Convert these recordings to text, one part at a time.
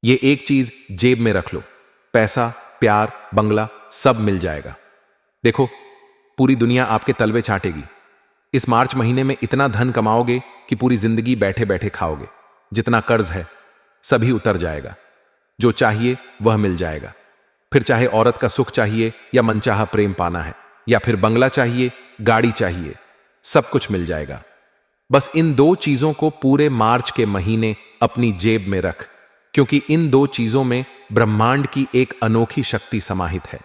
ये एक चीज जेब में रख लो, पैसा, प्यार, बंगला सब मिल जाएगा। देखो, पूरी दुनिया आपके तलवे चाटेगी। इस मार्च महीने में इतना धन कमाओगे कि पूरी जिंदगी बैठे बैठे खाओगे। जितना कर्ज है सभी उतर जाएगा। जो चाहिए वह मिल जाएगा। फिर चाहे औरत का सुख चाहिए या मनचाहा प्रेम पाना है, या फिर बंगला चाहिए, गाड़ी चाहिए, सब कुछ मिल जाएगा। बस इन दो चीजों को पूरे मार्च के महीने अपनी जेब में रख, क्योंकि इन दो चीजों में ब्रह्मांड की एक अनोखी शक्ति समाहित है।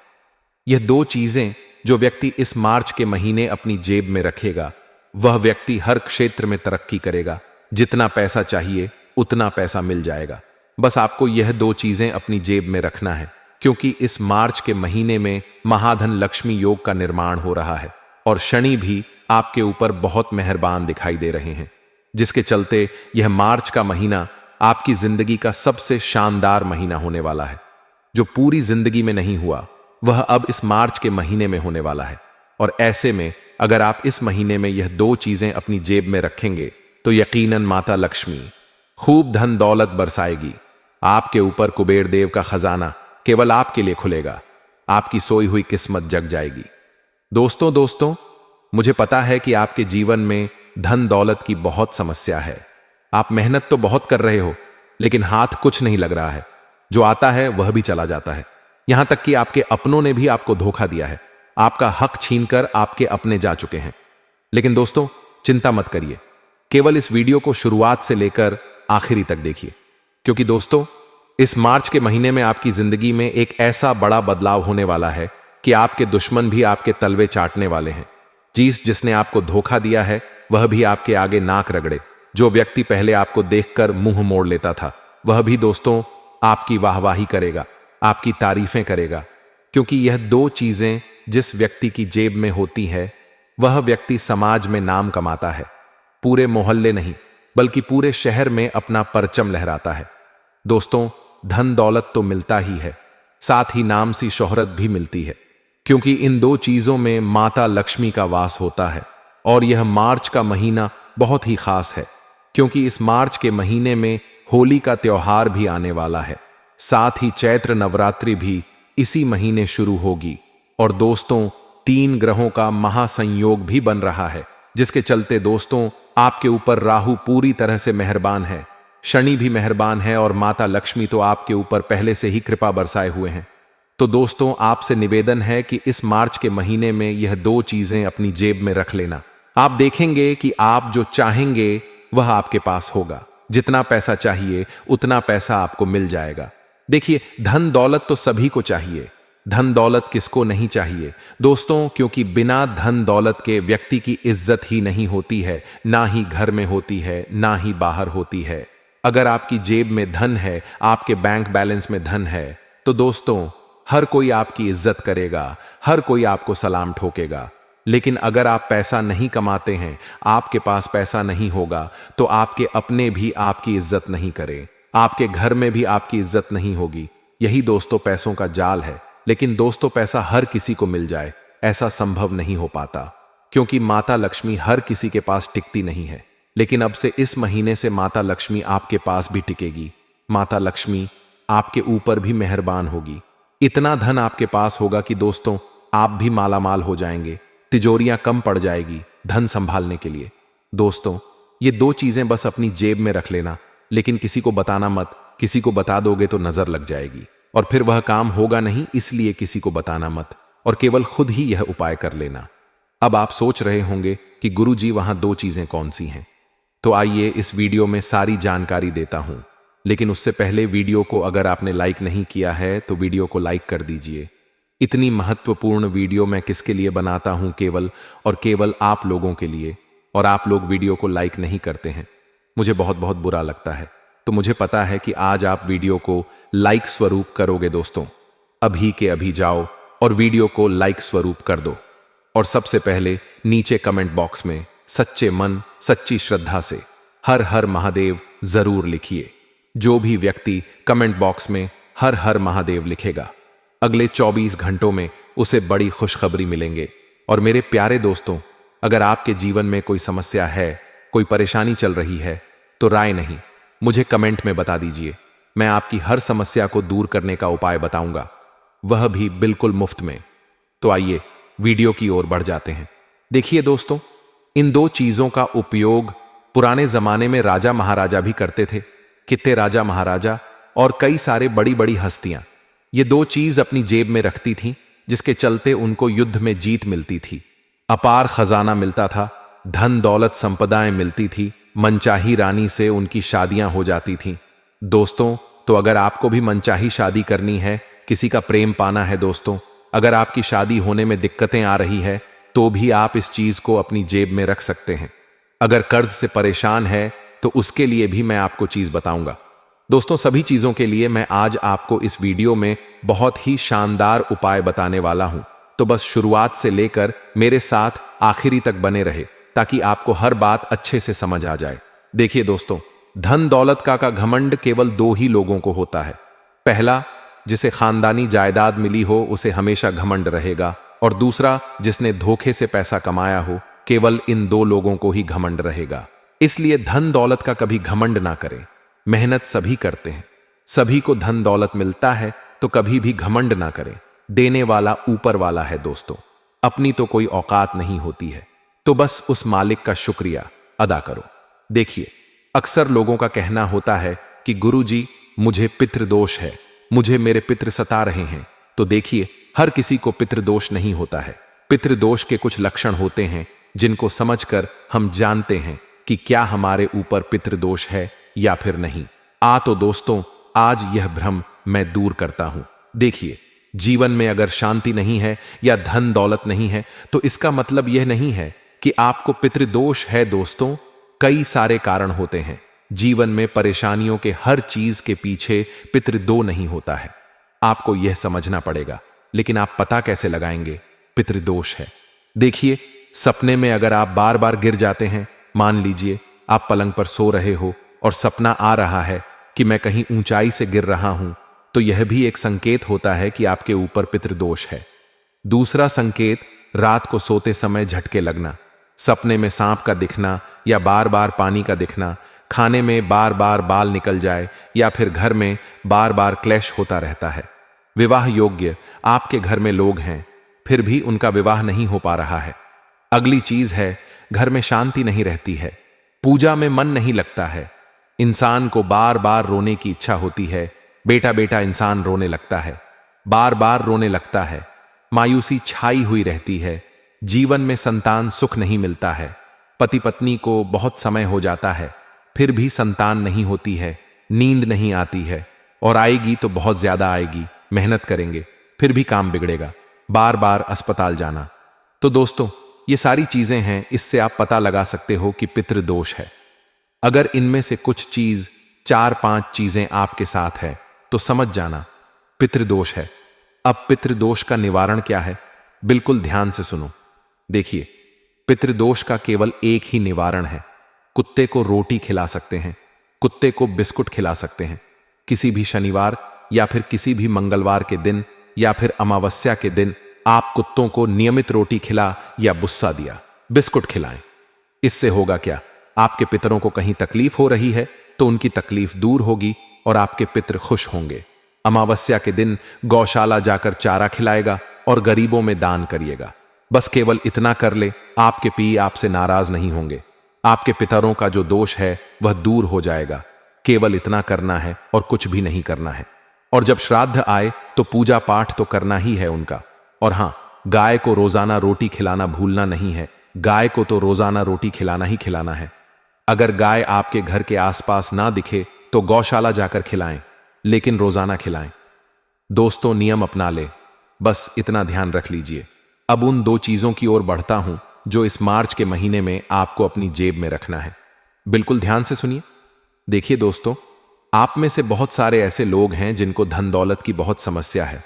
यह दो चीजें जो व्यक्ति इस मार्च के महीने अपनी जेब में रखेगा, वह व्यक्ति हर क्षेत्र में तरक्की करेगा। जितना पैसा चाहिए उतना पैसा मिल जाएगा। बस आपको यह दो चीजें अपनी जेब में रखना है, क्योंकि इस मार्च के महीने में महाधन लक्ष्मी योग का निर्माण हो रहा है और शनि भी आपके ऊपर बहुत मेहरबान दिखाई दे रहे हैं, जिसके चलते यह मार्च का महीना आपकी जिंदगी का सबसे शानदार महीना होने वाला है। जो पूरी जिंदगी में नहीं हुआ वह अब इस मार्च के महीने में होने वाला है। और ऐसे में अगर आप इस महीने में यह दो चीजें अपनी जेब में रखेंगे तो यकीनन माता लक्ष्मी खूब धन दौलत बरसाएगी। आपके ऊपर कुबेर देव का खजाना केवल आपके लिए खुलेगा। आपकी सोई हुई किस्मत जग जाएगी। दोस्तों, मुझे पता है कि आपके जीवन में धन दौलत की बहुत समस्या है। आप मेहनत तो बहुत कर रहे हो, लेकिन हाथ कुछ नहीं लग रहा है। जो आता है वह भी चला जाता है। यहां तक कि आपके अपनों ने भी आपको धोखा दिया है। आपका हक छीनकर आपके अपने जा चुके हैं। लेकिन दोस्तों, चिंता मत करिए। केवल इस वीडियो को शुरुआत से लेकर आखिरी तक देखिए, क्योंकि दोस्तों, इस मार्च के महीने में आपकी जिंदगी में एक ऐसा बड़ा बदलाव होने वाला है कि आपके दुश्मन भी आपके तलवे चाटने वाले हैं। जिसने आपको धोखा दिया है वह भी आपके आगे नाक रगड़े। जो व्यक्ति पहले आपको देखकर मुंह मोड़ लेता था, वह भी दोस्तों आपकी वाहवाही करेगा, आपकी तारीफें करेगा। क्योंकि यह दो चीजें जिस व्यक्ति की जेब में होती है, वह व्यक्ति समाज में नाम कमाता है। पूरे मोहल्ले नहीं बल्कि पूरे शहर में अपना परचम लहराता है। दोस्तों, धन दौलत तो मिलता ही है, साथ ही नाम सी शोहरत भी मिलती है, क्योंकि इन दो चीजों में माता लक्ष्मी का वास होता है। और यह मार्च का महीना बहुत ही खास है, क्योंकि इस मार्च के महीने में होली का त्योहार भी आने वाला है। साथ ही चैत्र नवरात्रि भी इसी महीने शुरू होगी। और दोस्तों, 3 ग्रहों का महासंयोग भी बन रहा है, जिसके चलते दोस्तों आपके ऊपर राहु पूरी तरह से मेहरबान है, शनि भी मेहरबान है और माता लक्ष्मी तो आपके ऊपर पहले से ही कृपा बरसाए हुए हैं। तो दोस्तों, आपसे निवेदन है कि इस मार्च के महीने में यह दो चीजें अपनी जेब में रख लेना। आप देखेंगे कि आप जो चाहेंगे वह आपके पास होगा। जितना पैसा चाहिए उतना पैसा आपको मिल जाएगा। देखिए, धन दौलत तो सभी को चाहिए। धन दौलत किसको नहीं चाहिए दोस्तों, क्योंकि बिना धन दौलत के व्यक्ति की इज्जत ही नहीं होती है, ना ही घर में होती है, ना ही बाहर होती है। अगर आपकी जेब में धन है, आपके बैंक बैलेंस में धन है, तो दोस्तों हर कोई आपकी इज्जत करेगा, हर कोई आपको सलाम ठोकेगा। लेकिन अगर आप पैसा नहीं कमाते हैं, आपके पास पैसा नहीं होगा, तो आपके अपने भी आपकी इज्जत नहीं करें, आपके घर में भी आपकी इज्जत नहीं होगी। यही दोस्तों पैसों का जाल है। लेकिन दोस्तों, पैसा हर किसी को मिल जाए ऐसा संभव नहीं हो पाता, क्योंकि माता लक्ष्मी हर किसी के पास टिकती नहीं है। लेकिन अब से इस महीने से माता लक्ष्मी आपके पास भी टिकेगी। माता लक्ष्मी आपके ऊपर भी मेहरबान होगी। इतना धन आपके पास होगा कि दोस्तों आप भी मालामाल हो जाएंगे। तिजोरियां कम पड़ जाएगी धन संभालने के लिए। दोस्तों, ये दो चीजें बस अपनी जेब में रख लेना, लेकिन किसी को बताना मत। किसी को बता दोगे तो नजर लग जाएगी और फिर वह काम होगा नहीं, इसलिए किसी को बताना मत और केवल खुद ही यह उपाय कर लेना। अब आप सोच रहे होंगे कि गुरुजी वहां दो चीजें कौन सी हैं, तो आइए इस वीडियो में सारी जानकारी देता हूं। लेकिन उससे पहले वीडियो को अगर आपने लाइक नहीं किया है तो वीडियो को लाइक कर दीजिए। इतनी महत्वपूर्ण वीडियो मैं किसके लिए बनाता हूं? केवल और केवल आप लोगों के लिए। और आप लोग वीडियो को लाइक नहीं करते हैं, मुझे बहुत बहुत बुरा लगता है। तो मुझे पता है कि आज आप वीडियो को लाइक स्वरूप करोगे। दोस्तों, अभी के अभी जाओ और वीडियो को लाइक स्वरूप कर दो। और सबसे पहले नीचे कमेंट बॉक्स में सच्चे मन सच्ची श्रद्धा से हर हर महादेव जरूर लिखिए। जो भी व्यक्ति कमेंट बॉक्स में हर हर महादेव लिखेगा, अगले 24 घंटों में उसे बड़ी खुशखबरी मिलेंगे। और मेरे प्यारे दोस्तों, अगर आपके जीवन में कोई समस्या है, कोई परेशानी चल रही है, तो राय नहीं, मुझे कमेंट में बता दीजिए। मैं आपकी हर समस्या को दूर करने का उपाय बताऊंगा, वह भी बिल्कुल मुफ्त में। तो आइए वीडियो की ओर बढ़ जाते हैं। देखिए दोस्तों, इन दो चीजों का उपयोग पुराने जमाने में राजा महाराजा भी करते थे। कितने राजा महाराजा और कई सारे बड़ी बड़ी हस्तियां ये दो चीज अपनी जेब में रखती थीं, जिसके चलते उनको युद्ध में जीत मिलती थी, अपार खजाना मिलता था, धन दौलत संपदाएं मिलती थी, मनचाही रानी से उनकी शादियां हो जाती थीं। दोस्तों, तो अगर आपको भी मनचाही शादी करनी है, किसी का प्रेम पाना है दोस्तों, अगर आपकी शादी होने में दिक्कतें आ रही है, तो भी आप इस चीज को अपनी जेब में रख सकते हैं। अगर कर्ज से परेशान है तो उसके लिए भी मैं आपको चीज बताऊंगा। दोस्तों, सभी चीजों के लिए मैं आज आपको इस वीडियो में बहुत ही शानदार उपाय बताने वाला हूं, तो बस शुरुआत से लेकर मेरे साथ आखिरी तक बने रहे ताकि आपको हर बात अच्छे से समझ आ जाए। देखिए दोस्तों, धन दौलत का घमंड केवल दो ही लोगों को होता है। पहला, जिसे खानदानी जायदाद मिली हो उसे हमेशा घमंड रहेगा, और दूसरा, जिसने धोखे से पैसा कमाया हो, केवल इन दो लोगों को ही घमंड रहेगा। इसलिए धन दौलत का कभी घमंड ना करें। मेहनत सभी करते हैं, सभी को धन दौलत मिलता है, तो कभी भी घमंड ना करें। देने वाला ऊपर वाला है दोस्तों, अपनी तो कोई औकात नहीं होती है, तो बस उस मालिक का शुक्रिया अदा करो। देखिए, अक्सर लोगों का कहना होता है कि गुरुजी, मुझे पितृदोष है, मुझे मेरे पितृ सता रहे हैं। तो देखिए, हर किसी को पितृदोष नहीं होता है। पितृदोष के कुछ लक्षण होते हैं जिनको समझकर हम जानते हैं कि क्या हमारे ऊपर पितृदोष है या फिर नहीं। तो दोस्तों, आज यह भ्रम मैं दूर करता हूं। देखिए, जीवन में अगर शांति नहीं है या धन दौलत नहीं है, तो इसका मतलब यह नहीं है कि आपको पितृदोष है। दोस्तों, कई सारे कारण होते हैं। जीवन में परेशानियों के हर चीज के पीछे पितृदोष नहीं होता है, आपको यह समझना पड़ेगा। लेकिन आप पता कैसे लगाएंगे पितृदोष है? देखिए, सपने में अगर आप बार बार गिर जाते हैं, मान लीजिए आप पलंग पर सो रहे हो और सपना आ रहा है कि मैं कहीं ऊंचाई से गिर रहा हूं, तो यह भी एक संकेत होता है कि आपके ऊपर पितृदोष है। दूसरा संकेत, रात को सोते समय झटके लगना, सपने में सांप का दिखना या बार बार पानी का दिखना, खाने में बार बार बाल निकल जाए या फिर घर में बार बार क्लैश होता रहता है। विवाह योग्य आपके घर में लोग हैं, फिर भी उनका विवाह नहीं हो पा रहा है। अगली चीज है, घर में शांति नहीं रहती है, पूजा में मन नहीं लगता है, इंसान को बार बार रोने की इच्छा होती है, बेटा बेटा इंसान रोने लगता है, बार बार रोने लगता है, मायूसी छाई हुई रहती है, जीवन में संतान सुख नहीं मिलता है, पति पत्नी को बहुत समय हो जाता है, फिर भी संतान नहीं होती है, नींद नहीं आती है, और आएगी तो बहुत ज्यादा आएगी, मेहनत करेंगे फिर भी काम बिगड़ेगा, बार बार अस्पताल जाना। तो दोस्तों, ये सारी चीजें हैं, इससे आप पता लगा सकते हो कि पितृदोष है। अगर इनमें से कुछ चीज, 4-5 चीजें आपके साथ है, तो समझ जाना पितृदोष है। अब पितृदोष का निवारण क्या है, बिल्कुल ध्यान से सुनो। देखिए, पितृदोष का केवल एक ही निवारण है। कुत्ते को रोटी खिला सकते हैं, कुत्ते को बिस्कुट खिला सकते हैं। किसी भी शनिवार या फिर किसी भी मंगलवार के दिन या फिर अमावस्या के दिन आप कुत्तों को नियमित रोटी खिला या बुस्सा दिया, बिस्कुट खिलाएं। इससे होगा क्या, आपके पितरों को कहीं तकलीफ हो रही है तो उनकी तकलीफ दूर होगी और आपके पितर खुश होंगे। अमावस्या के दिन गौशाला जाकर चारा खिलाएगा और गरीबों में दान करिएगा। बस केवल इतना कर ले, आपके पी आपसे नाराज नहीं होंगे, आपके पितरों का जो दोष है वह दूर हो जाएगा। केवल इतना करना है और कुछ भी नहीं करना है। और जब श्राद्ध आए तो पूजा पाठ तो करना ही है उनका। और हां, गाय को रोजाना रोटी खिलाना भूलना नहीं है, गाय को तो रोजाना रोटी खिलाना ही खिलाना है। अगर गाय आपके घर के आसपास ना दिखे तो गौशाला जाकर खिलाएं, लेकिन रोजाना खिलाएं। दोस्तों, नियम अपना ले, बस इतना ध्यान रख लीजिए। अब उन दो चीजों की ओर बढ़ता हूं जो इस मार्च के महीने में आपको अपनी जेब में रखना है। बिल्कुल ध्यान से सुनिए। देखिए दोस्तों, आप में से बहुत सारे ऐसे लोग हैं जिनको धन दौलत की बहुत समस्या है।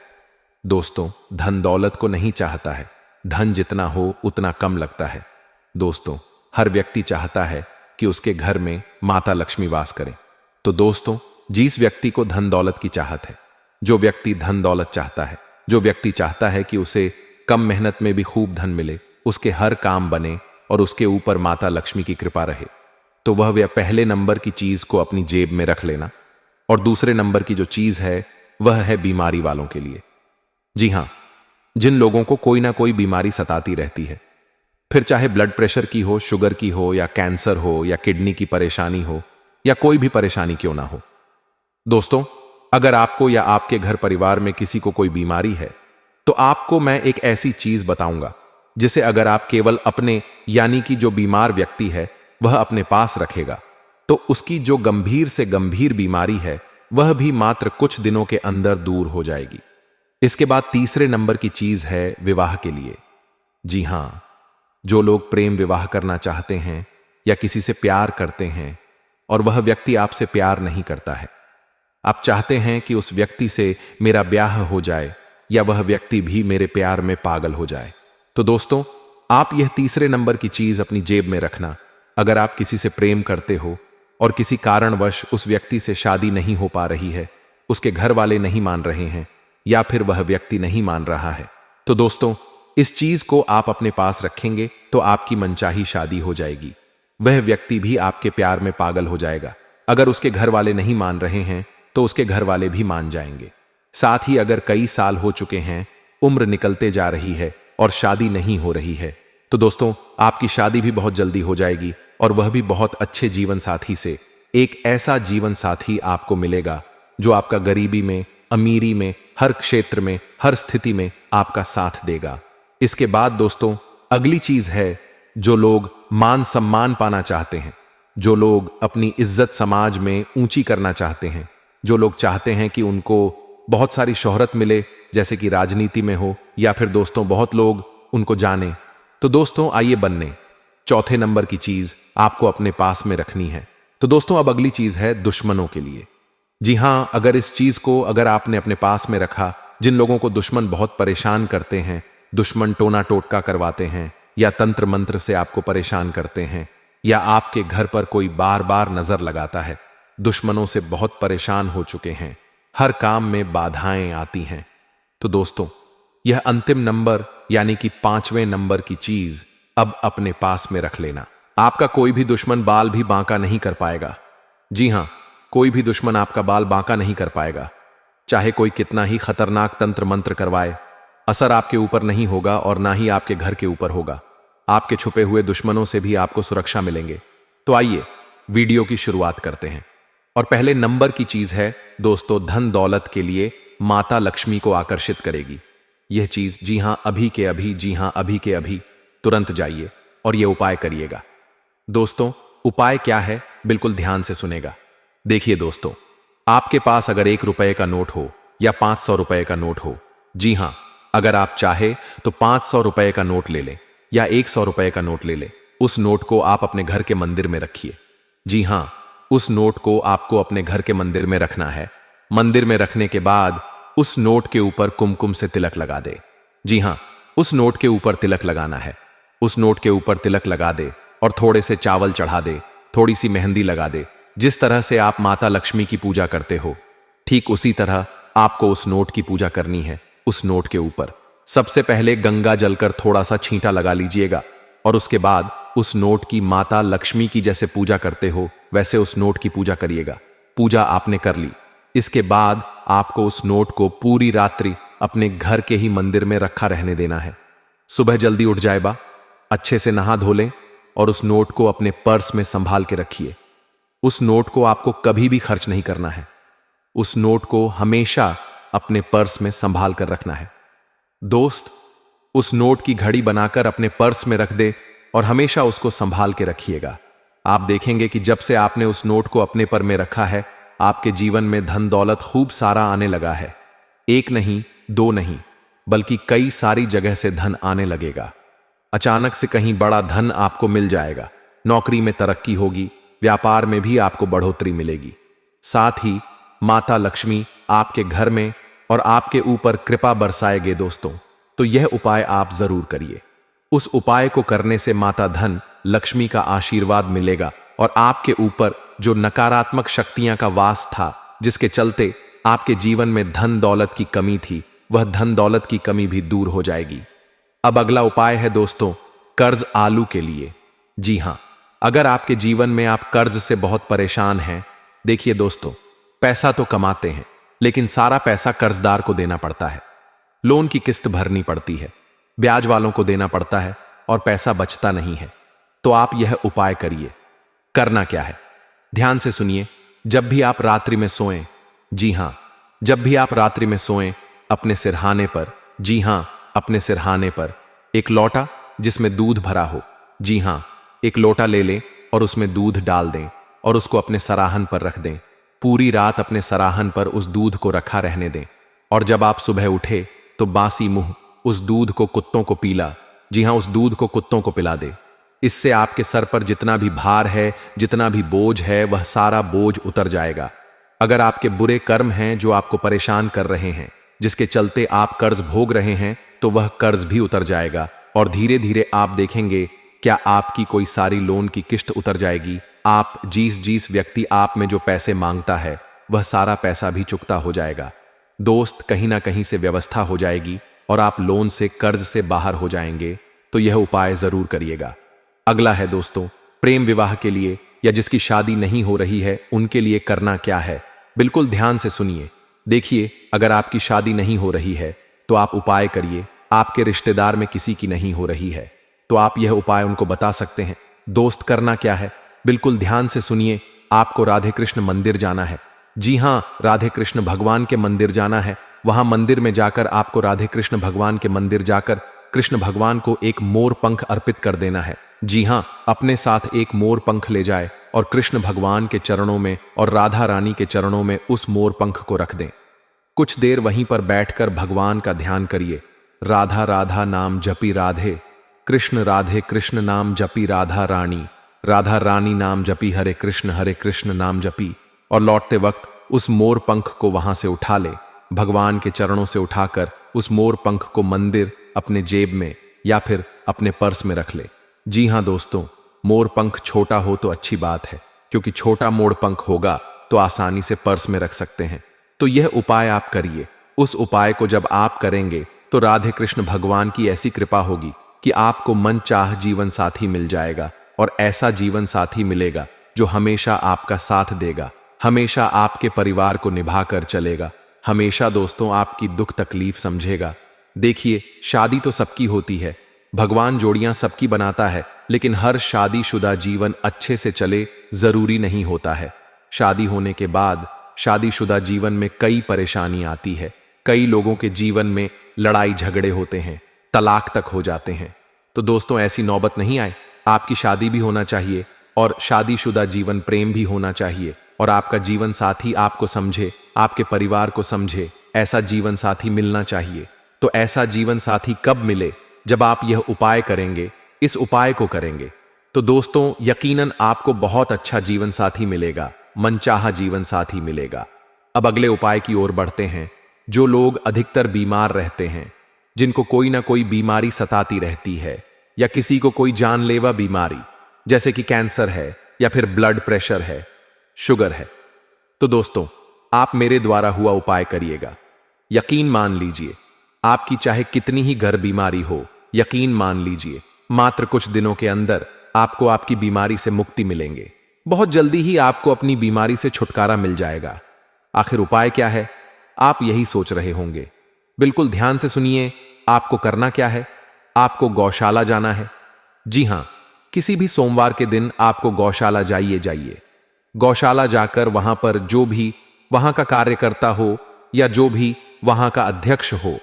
दोस्तों, धन दौलत को नहीं चाहता है, धन जितना हो उतना कम लगता है। दोस्तों, हर व्यक्ति चाहता है कि उसके घर में माता लक्ष्मी वास करें। तो दोस्तों, जिस व्यक्ति को धन दौलत की चाहत है, जो व्यक्ति धन दौलत चाहता है, जो व्यक्ति चाहता है कि उसे कम मेहनत में भी खूब धन मिले, उसके हर काम बने और उसके ऊपर माता लक्ष्मी की कृपा रहे, तो वह पहले नंबर की चीज को अपनी जेब में रख लेना। और दूसरे नंबर की जो चीज है वह है बीमारी वालों के लिए। जी हां, जिन लोगों को कोई ना कोई बीमारी सताती रहती है, फिर चाहे ब्लड प्रेशर की हो, शुगर की हो, या कैंसर हो, या किडनी की परेशानी हो, या कोई भी परेशानी क्यों ना हो। दोस्तों, अगर आपको या आपके घर परिवार में किसी को कोई बीमारी है, तो आपको मैं एक ऐसी चीज बताऊंगा जिसे अगर आप केवल अपने यानी कि जो बीमार व्यक्ति है वह अपने पास रखेगा, तो उसकी जो गंभीर से गंभीर बीमारी है वह भी मात्र कुछ दिनों के अंदर दूर हो जाएगी। इसके बाद तीसरे नंबर की चीज है विवाह के लिए। जी हां, जो लोग प्रेम विवाह करना चाहते हैं या किसी से प्यार करते हैं और वह व्यक्ति आपसे प्यार नहीं करता है, आप चाहते हैं कि उस व्यक्ति से मेरा ब्याह हो जाए या वह व्यक्ति भी मेरे प्यार में पागल हो जाए, तो दोस्तों, आप यह तीसरे नंबर की चीज अपनी जेब में रखना। अगर आप किसी से प्रेम करते हो और किसी कारणवश उस व्यक्ति से शादी नहीं हो पा रही है, उसके घर वाले नहीं मान रहे हैं या फिर वह व्यक्ति नहीं मान रहा है, तो दोस्तों, इस चीज को आप अपने पास रखेंगे तो आपकी मनचाही शादी हो जाएगी। वह व्यक्ति भी आपके प्यार में पागल हो जाएगा। अगर उसके घर वाले नहीं मान रहे हैं तो उसके घर वाले भी मान जाएंगे। साथ ही अगर कई साल हो चुके हैं, उम्र निकलते जा रही है और शादी नहीं हो रही है, तो दोस्तों, आपकी शादी भी बहुत जल्दी हो जाएगी और वह भी बहुत अच्छे जीवन साथी से। एक ऐसा जीवन साथी आपको मिलेगा जो आपका गरीबी में, अमीरी में, हर क्षेत्र में, हर स्थिति में आपका साथ देगा। इसके बाद दोस्तों, अगली चीज है जो लोग मान सम्मान पाना चाहते हैं, जो लोग अपनी इज्जत समाज में ऊंची करना चाहते हैं, जो लोग चाहते हैं कि उनको बहुत सारी शोहरत मिले, जैसे कि राजनीति में हो या फिर दोस्तों बहुत लोग उनको जाने, तो दोस्तों आइए बनने। चौथे नंबर की चीज आपको अपने पास में रखनी है। तो दोस्तों, अब अगली चीज है दुश्मनों के लिए। जी हां, अगर इस चीज को अगर आपने अपने पास में रखा, जिन लोगों को दुश्मन बहुत परेशान करते हैं, दुश्मन टोना टोटका करवाते हैं या तंत्र मंत्र से आपको परेशान करते हैं, या आपके घर पर कोई बार बार नजर लगाता है, दुश्मनों से बहुत परेशान हो चुके हैं, हर काम में बाधाएं आती हैं, तो दोस्तों, यह अंतिम नंबर यानी कि पांचवें नंबर की चीज अब अपने पास में रख लेना। आपका कोई भी दुश्मन बाल भी बांका नहीं कर पाएगा। जी हां, कोई भी दुश्मन आपका बाल बांका नहीं कर पाएगा। चाहे कोई कितना ही खतरनाक तंत्र मंत्र करवाए, असर आपके ऊपर नहीं होगा और ना ही आपके घर के ऊपर होगा। आपके छुपे हुए दुश्मनों से भी आपको सुरक्षा मिलेंगे। तो आइए वीडियो की शुरुआत करते हैं। और पहले नंबर की चीज है दोस्तों, धन दौलत के लिए माता लक्ष्मी को आकर्षित करेगी यह चीज। जी हां, अभी के अभी, जी हां, अभी के अभी तुरंत जाइए और यह उपाय करिएगा। दोस्तों, उपाय क्या है, बिल्कुल ध्यान से सुनेगा। देखिए दोस्तों, आपके पास अगर 1 रुपए का नोट हो या 500 रुपए का नोट हो, जी हां, अगर आप चाहे तो 500 रुपए का नोट ले लें या 100 रुपए का नोट ले लें। उस नोट को आप अपने घर के मंदिर में रखिए। जी हां, उस नोट को आपको अपने घर के मंदिर में रखना है। मंदिर में रखने के बाद उस नोट के ऊपर कुमकुम से तिलक लगा दे। जी हां, उस नोट के ऊपर तिलक लगाना है। उस नोट के ऊपर तिलक लगा दे और थोड़े से चावल चढ़ा दे, थोड़ी सी मेहंदी लगा दे। जिस तरह से आप माता लक्ष्मी की पूजा करते हो, ठीक उसी तरह आपको उस नोट की पूजा करनी है। उस नोट के ऊपर सबसे पहले गंगा जलकर थोड़ा सा छींटा लगा लीजिएगा और उसके बाद उस नोट की माता लक्ष्मी की जैसे पूजा करते हो वैसे उस नोट की पूजा करिएगा। पूजा आपने कर ली, इसके बाद आपको उस नोट को पूरी रात्रि अपने घर के ही मंदिर में रखा रहने देना है। सुबह जल्दी उठ जाए बा, अच्छे से नहा धो लें और उस नोट को अपने पर्स में संभाल के रखिए। उस नोट को आपको कभी भी खर्च नहीं करना है। उस नोट को हमेशा अपने पर्स में संभाल कर रखना है। दोस्त, उस नोट की घड़ी बनाकर अपने पर्स में रख दे और हमेशा उसको संभाल के रखिएगा। आप देखेंगे कि जब से आपने उस नोट को अपने पर में रखा है, आपके जीवन में धन दौलत खूब सारा आने लगा है। एक नहीं, दो नहीं, बल्कि कई सारी जगह से धन आने लगेगा। अचानक से कहीं बड़ा धन आपको मिल जाएगा। नौकरी में तरक्की होगी, व्यापार में भी आपको बढ़ोतरी मिलेगी। साथ ही माता लक्ष्मी आपके घर में और आपके ऊपर कृपा बरसाएंगे। दोस्तों, तो यह उपाय आप जरूर करिए। उस उपाय को करने से माता धन लक्ष्मी का आशीर्वाद मिलेगा और आपके ऊपर जो नकारात्मक शक्तियां का वास था, जिसके चलते आपके जीवन में धन दौलत की कमी थी, वह धन दौलत की कमी भी दूर हो जाएगी। अब अगला उपाय है दोस्तों, कर्ज आलू के लिए। जी हां, अगर आपके जीवन में आप कर्ज से बहुत परेशान हैं, देखिए दोस्तों, पैसा तो कमाते हैं, लेकिन सारा पैसा कर्जदार को देना पड़ता है। लोन की किस्त भरनी पड़ती है, ब्याज वालों को देना पड़ता है और पैसा बचता नहीं है। तो आप यह उपाय करिए। करना क्या है, ध्यान से सुनिए। जब भी आप रात्रि में सोएं, जी हां, जब भी आप रात्रि में सोएं, अपने सिरहाने पर, जी हां, अपने सिरहाने पर एक लोटा जिसमें दूध भरा हो, जी हां, एक लोटा ले लें और उसमें दूध डाल दें और उसको अपने सराहन पर रख दें। पूरी रात अपने सराहन पर उस दूध को रखा रहने दें और जब आप सुबह उठे तो बासी मुंह उस दूध को कुत्तों को पीला, जी हां, उस दूध को कुत्तों को पिला दे। इससे आपके सर पर जितना भी भार है, जितना भी बोझ है, वह सारा बोझ उतर जाएगा। अगर आपके बुरे कर्म हैं जो आपको परेशान कर रहे हैं, जिसके चलते आप कर्ज भोग रहे हैं, तो वह कर्ज भी उतर जाएगा और धीरे धीरे आप देखेंगे क्या आपकी कोई सारी लोन की किस्त उतर जाएगी। आप जिस व्यक्ति आप में जो पैसे मांगता है, वह सारा पैसा भी चुकता हो जाएगा। दोस्त, कहीं ना कहीं से व्यवस्था हो जाएगी और आप लोन से, कर्ज से बाहर हो जाएंगे। तो यह उपाय जरूर करिएगा। अगला है दोस्तों, प्रेम विवाह के लिए या जिसकी शादी नहीं हो रही है, उनके लिए करना क्या है, बिल्कुल ध्यान से सुनिए। देखिए, अगर आपकी शादी नहीं हो रही है तो आप उपाय करिए। आपके रिश्तेदार में किसी की नहीं हो रही है तो आप यह उपाय उनको बता सकते हैं। दोस्त, करना क्या है, बिल्कुल ध्यान से सुनिए। आपको राधे कृष्ण मंदिर जाना है। जी हां, राधे कृष्ण भगवान के मंदिर जाना है। वहां मंदिर में जाकर आपको राधे कृष्ण भगवान के मंदिर जाकर कृष्ण भगवान को एक मोर पंख अर्पित कर देना है। जी हां, अपने साथ एक मोर पंख ले जाए और कृष्ण भगवान के चरणों में और राधा रानी के चरणों में उस मोर पंख को रख दें। कुछ देर वहीं पर बैठकर भगवान का ध्यान करिए। राधा राधा नाम जपी राधे कृष्ण नाम जपी राधा रानी नाम जपी हरे कृष्ण नाम जपी। और लौटते वक्त उस मोर पंख को वहां से उठा ले। भगवान के चरणों से उठाकर उस मोर पंख को मंदिर, अपने जेब में या फिर अपने पर्स में रख ले। जी हां दोस्तों, मोर पंख छोटा हो तो अच्छी बात है, क्योंकि छोटा मोर पंख होगा तो आसानी से पर्स में रख सकते हैं। तो यह उपाय आप करिए। उस उपाय को जब आप करेंगे तो राधे कृष्ण भगवान की ऐसी कृपा होगी कि आपको मनचाह जीवन साथी मिल जाएगा और ऐसा जीवन साथी मिलेगा जो हमेशा आपका साथ देगा, हमेशा आपके परिवार को निभाकर चलेगा, हमेशा दोस्तों आपकी दुख तकलीफ समझेगा। देखिए, शादी तो सबकी होती है, भगवान जोड़ियां सबकी बनाता है, लेकिन हर शादीशुदा जीवन अच्छे से चले जरूरी नहीं होता है। शादी होने के बाद शादीशुदा जीवन में कई परेशानी आती है। कई लोगों के जीवन में लड़ाई झगड़े होते हैं, तलाक तक हो जाते हैं। तो दोस्तों, ऐसी नौबत नहीं आए। आपकी शादी भी होना चाहिए और शादीशुदा जीवन प्रेम भी होना चाहिए और आपका जीवन साथी आपको समझे, आपके परिवार को समझे, ऐसा जीवन साथी मिलना चाहिए। तो ऐसा जीवन साथी कब मिले? जब आप यह उपाय करेंगे, इस उपाय को करेंगे तो दोस्तों यकीनन आपको बहुत अच्छा जीवन साथी मिलेगा, मनचाहा जीवन साथी मिलेगा। अब अगले उपाय की ओर बढ़ते हैं। जो लोग अधिकतर बीमार रहते हैं, जिनको कोई ना कोई बीमारी सताती रहती है या किसी को कोई जानलेवा बीमारी जैसे कि कैंसर है या फिर ब्लड प्रेशर है, शुगर है, तो दोस्तों आप मेरे द्वारा हुआ उपाय करिएगा। यकीन मान लीजिए, आपकी चाहे कितनी ही घर बीमारी हो, यकीन मान लीजिए मात्र कुछ दिनों के अंदर आपको आपकी बीमारी से मुक्ति मिलेंगे। बहुत जल्दी ही आपको अपनी बीमारी से छुटकारा मिल जाएगा। आखिर उपाय क्या है, आप यही सोच रहे होंगे। बिल्कुल ध्यान से सुनिए। आपको करना क्या है, आपको गौशाला जाना है। जी हां, किसी भी सोमवार के दिन आपको गौशाला जाइए। गौशाला जाकर वहां पर जो भी वहां का कार्यकर्ता हो या जो भी वहां का अध्यक्ष हो,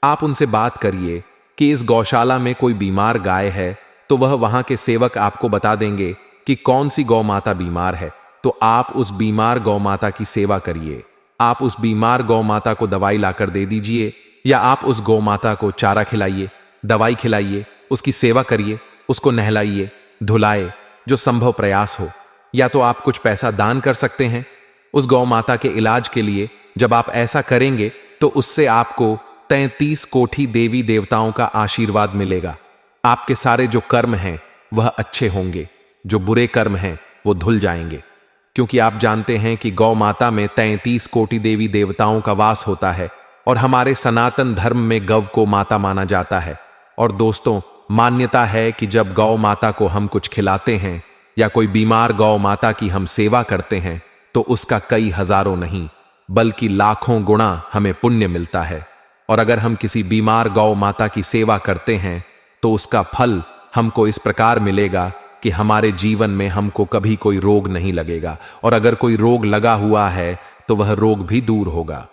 आप उनसे बात करिए कि इस गौशाला में कोई बीमार गाय है, तो वह वहां के सेवक आपको बता देंगे कि कौन सी गौ माता बीमार है। तो आप उस बीमार गौ माता की सेवा करिए। आप उस बीमार गौ माता को दवाई लाकर दे दीजिए या आप उस गौ माता को चारा खिलाइए, दवाई खिलाइए, उसकी सेवा करिए, उसको नहलाइए, धुलाए, जो संभव प्रयास हो। या तो आप कुछ पैसा दान कर सकते हैं उस गौ माता के इलाज के लिए। जब आप ऐसा करेंगे तो उससे आपको 33 कोटि देवी देवताओं का आशीर्वाद मिलेगा। आपके सारे जो कर्म हैं वह अच्छे होंगे, जो बुरे कर्म हैं वो धुल जाएंगे। क्योंकि आप जानते हैं कि गौ माता में 33 कोटि देवी देवताओं का वास होता है और हमारे सनातन धर्म में गौ को माता माना जाता है। और दोस्तों, मान्यता है कि जब गौ माता को हम कुछ खिलाते हैं या कोई बीमार गौ माता की हम सेवा करते हैं तो उसका कई हजारों नहीं बल्कि लाखों गुणा हमें पुण्य मिलता है। और अगर हम किसी बीमार गौ माता की सेवा करते हैं तो उसका फल हमको इस प्रकार मिलेगा कि हमारे जीवन में हमको कभी कोई रोग नहीं लगेगा, और अगर कोई रोग लगा हुआ है तो वह रोग भी दूर होगा।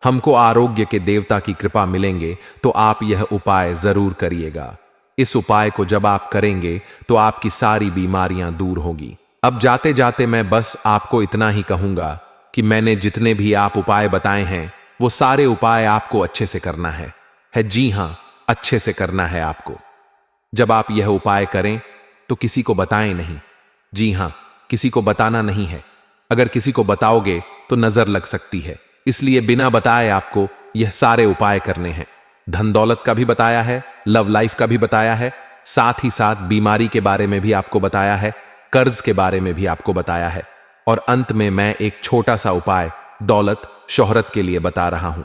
हमको आरोग्य के देवता की कृपा मिलेंगे, तो आप यह उपाय जरूर करिएगा। इस उपाय को जब आप करेंगे तो आपकी सारी बीमारियां दूर होगी। अब जाते जाते मैं बस आपको इतना ही कहूंगा कि मैंने जितने भी आप उपाय बताए हैं वो सारे उपाय आपको अच्छे से करना है। जी हां, अच्छे से करना है आपको। जब आप यह उपाय करें तो किसी को बताएं नहीं। जी हां, किसी को बताना नहीं है। अगर किसी को बताओगे तो नजर लग सकती है, इसलिए बिना बताए आपको यह सारे उपाय करने हैं। धन दौलत का भी बताया है, लव लाइफ का भी बताया है, साथ ही साथ बीमारी के बारे में भी आपको बताया है, कर्ज के बारे में भी आपको बताया है, और अंत में मैं एक छोटा सा उपाय दौलत शोहरत के लिए बता रहा हूं।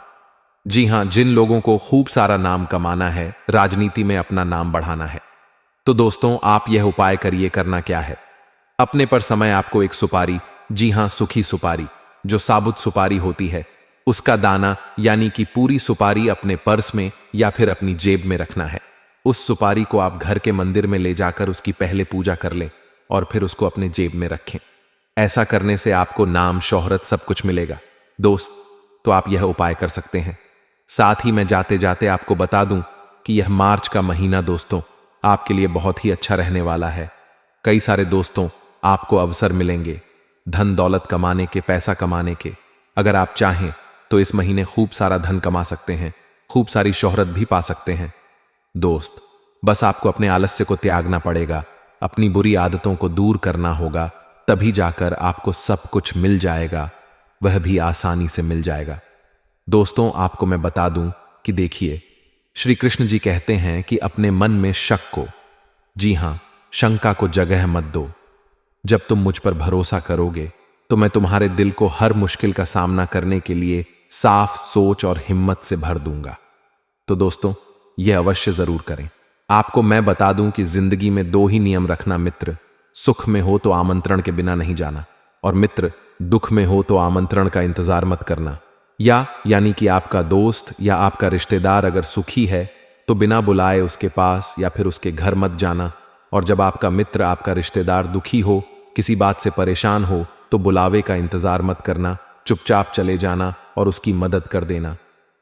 जी हां, जिन लोगों को खूब सारा नाम कमाना है, राजनीति में अपना नाम बढ़ाना है, तो दोस्तों आप यह उपाय करिए। करना क्या है, अपने पर समय आपको एक सुपारी, जी हां सूखी सुपारी, जो साबुत सुपारी होती है, उसका दाना यानी कि पूरी सुपारी अपने पर्स में या फिर अपनी जेब में रखना है। उस सुपारी को आप घर के मंदिर में ले जाकर उसकी पहले पूजा कर लें और फिर उसको अपने जेब में रखें। ऐसा करने से आपको नाम शोहरत सब कुछ मिलेगा। दोस्त, तो आप यह उपाय कर सकते हैं। साथ ही मैं जाते जाते आपको बता दूं कि यह मार्च का महीना दोस्तों आपके लिए बहुत ही अच्छा रहने वाला है। कई सारे दोस्तों आपको अवसर मिलेंगे धन दौलत कमाने के, पैसा कमाने के। अगर आप चाहें तो इस महीने खूब सारा धन कमा सकते हैं, खूब सारी शोहरत भी पा सकते हैं। दोस्त, बस आपको अपने आलस्य को त्यागना पड़ेगा, अपनी बुरी आदतों को दूर करना होगा, तभी जाकर आपको सब कुछ मिल जाएगा, वह भी आसानी से मिल जाएगा। दोस्तों, आपको मैं बता दूं कि देखिए, श्री कृष्ण जी कहते हैं कि अपने मन में शक को, जी हां, शंका को जगह मत दो। जब तुम मुझ पर भरोसा करोगे तो मैं तुम्हारे दिल को हर मुश्किल का सामना करने के लिए साफ सोच और हिम्मत से भर दूंगा। तो दोस्तों, यह अवश्य जरूर करें। आपको मैं बता दूं कि जिंदगी में दो ही नियम रखना मित्र, सुख में हो तो आमंत्रण के बिना नहीं जाना, और मित्र दुख में हो तो आमंत्रण का इंतजार मत करना। यानी कि आपका दोस्त या आपका रिश्तेदार अगर सुखी है तो बिना बुलाए उसके पास या फिर उसके घर मत जाना, और जब आपका मित्र, आपका रिश्तेदार दुखी हो, किसी बात से परेशान हो, तो बुलावे का इंतजार मत करना, चुपचाप चले जाना और उसकी मदद कर देना।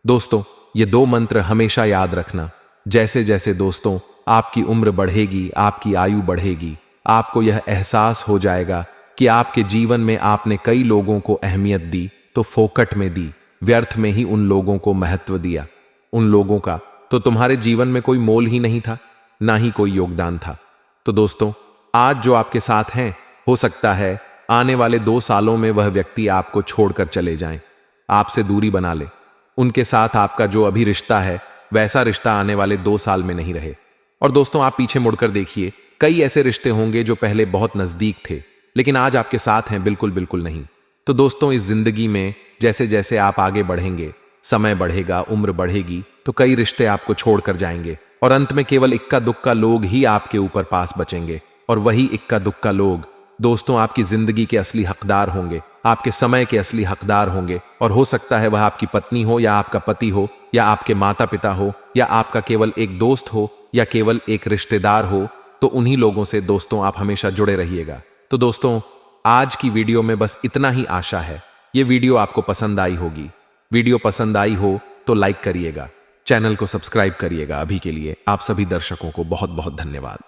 दोस्तों, ये दो मंत्र हमेशा याद रखना। जैसे जैसे दोस्तों आपकी उम्र बढ़ेगी, आपकी आयु बढ़ेगी, आपको यह एहसास हो जाएगा कि आपके जीवन में आपने कई लोगों को अहमियत दी तो फोकट में दी, व्यर्थ में ही उन लोगों को महत्व दिया। उन लोगों का तो तुम्हारे जीवन में कोई मोल ही नहीं था, ना ही कोई योगदान था। तो दोस्तों, आज जो आपके साथ हैं, हो सकता है आने वाले 2 सालों में वह व्यक्ति आपको छोड़कर चले जाएं, आपसे दूरी बना ले। उनके साथ आपका जो अभी रिश्ता है वैसा रिश्ता आने वाले 2 साल में नहीं रहे। और दोस्तों, आप पीछे मुड़कर देखिए, कई ऐसे रिश्ते होंगे जो पहले बहुत नजदीक थे लेकिन आज आपके साथ हैं बिल्कुल बिल्कुल नहीं। तो दोस्तों, इस जिंदगी में जैसे जैसे आप आगे बढ़ेंगे, समय बढ़ेगा, उम्र बढ़ेगी, तो कई रिश्ते आपको छोड़कर जाएंगे और अंत में केवल इक्का दुक्का लोग ही आपके ऊपर पास बचेंगे। और वही इक्का दुक्का लोग दोस्तों आपकी जिंदगी के असली हकदार होंगे, आपके समय के असली हकदार होंगे। और हो सकता है वह आपकी पत्नी हो या आपका पति हो या आपके माता पिता हो या आपका केवल एक दोस्त हो या केवल एक रिश्तेदार हो। तो उन्हीं लोगों से दोस्तों आप हमेशा जुड़े रहिएगा। तो दोस्तों, आज की वीडियो में बस इतना ही आशा है। ये वीडियो आपको पसंद आई होगी। वीडियो पसंद आई हो तो लाइक करिएगा, चैनल को सब्सक्राइब करिएगा। अभी के लिए आप सभी दर्शकों को बहुत बहुत धन्यवाद।